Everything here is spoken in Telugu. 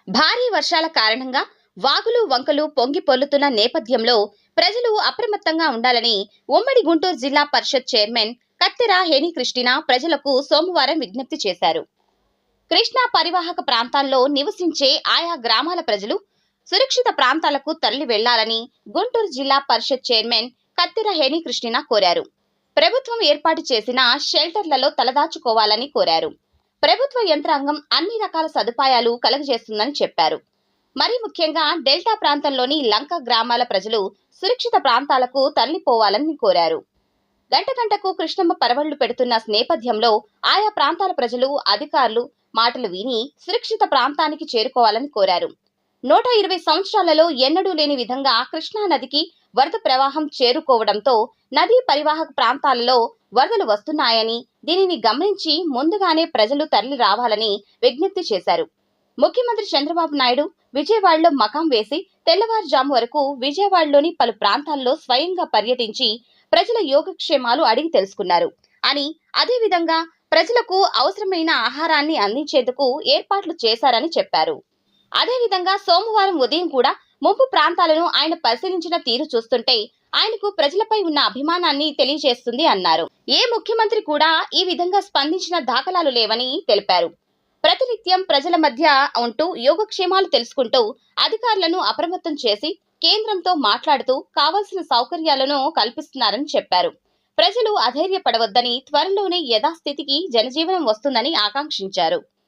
భారీ వర్షాల కారణంగా వాగులు వంకలు పొంగి పొర్లుతున్న నేపథ్యంలో ప్రజలు అప్రమత్తంగా ఉండాలని ఉమ్మడి గుంటూరు జిల్లా పరిషత్ చైర్మన్ కత్తెర హేని క్రిస్టినా ప్రజలకు సోమవారం విజ్ఞప్తి చేశారు. కృష్ణా పరివాహక ప్రాంతాల్లో నివసించే ఆయా గ్రామాల ప్రజలు సురక్షిత ప్రాంతాలకు తరలి వెళ్లాలని గుంటూరు జిల్లా పరిషత్ చైర్మన్ కత్తెర హేని క్రిస్టినా కోరారు. ప్రభుత్వం ఏర్పాటు చేసిన షెల్టర్లలో తలదాచుకోవాలని కోరారు. ప్రభుత్వ యంత్రాంగం అన్ని రకాల సదుపాయాలు కలుగజేస్తుందని చెప్పారు. మరి ముఖ్యంగా డెల్టా ప్రాంతంలోని లంక గ్రామాల ప్రజలు సురక్షిత ప్రాంతాలకు తరలిపోవాలని కోరారు. గంట గంటకు కృష్ణమ్మ పరవళ్లు పెడుతున్న నేపథ్యంలో ఆయా ప్రాంతాల ప్రజలు అధికారులు మాటలు విని సురక్షిత ప్రాంతానికి చేరుకోవాలని కోరారు. 120 సంవత్సరాలలో ఎన్నడూ లేని విధంగా కృష్ణా నదికి వరద ప్రవాహం చేరుకోవడంతో నదీ పరివాహక ప్రాంతాలలో వరదలు వస్తున్నాయని, దీనిని గమనించి ముందుగానే ప్రజలు తరలి రావాలని విజ్ఞప్తి చేశారు. ముఖ్యమంత్రి చంద్రబాబు నాయుడు విజయవాడలో మకాం వేసి తెల్లవారుజాము వరకు విజయవాడలోని పలు ప్రాంతాల్లో స్వయంగా పర్యటించి ప్రజల యోగక్షేమాలు అడిగి తెలుసుకున్నారు అని, అదేవిధంగా ప్రజలకు అవసరమైన ఆహారాన్ని అందించేందుకు ఏర్పాట్లు చేశారని చెప్పారు. అదేవిధంగా సోమవారం ఉదయం కూడా ముంపు ప్రాంతాలను ఆయన పరిశీలించిన తీరు చూస్తుంటే ఆయనకు ప్రజలపై ఉన్న అభిమానాన్ని తెలియజేస్తుంది అన్నారు. ఏ ముఖ్యమంత్రి కూడా ఈ విధంగా స్పందించిన దాఖలాలు లేవని తెలిపారు. ప్రతినిత్యం ప్రజల మధ్య ఉంటూ యోగక్షేమాలు తెలుసుకుంటూ అధికారులను అప్రమత్తం చేసి కేంద్రంతో మాట్లాడుతూ కావాల్సిన సౌకర్యాలను కల్పిస్తున్నారని చెప్పారు. ప్రజలు అధైర్యపడవద్దని, త్వరలోనే యథాస్థితికి జనజీవనం వస్తుందని ఆకాంక్షించారు.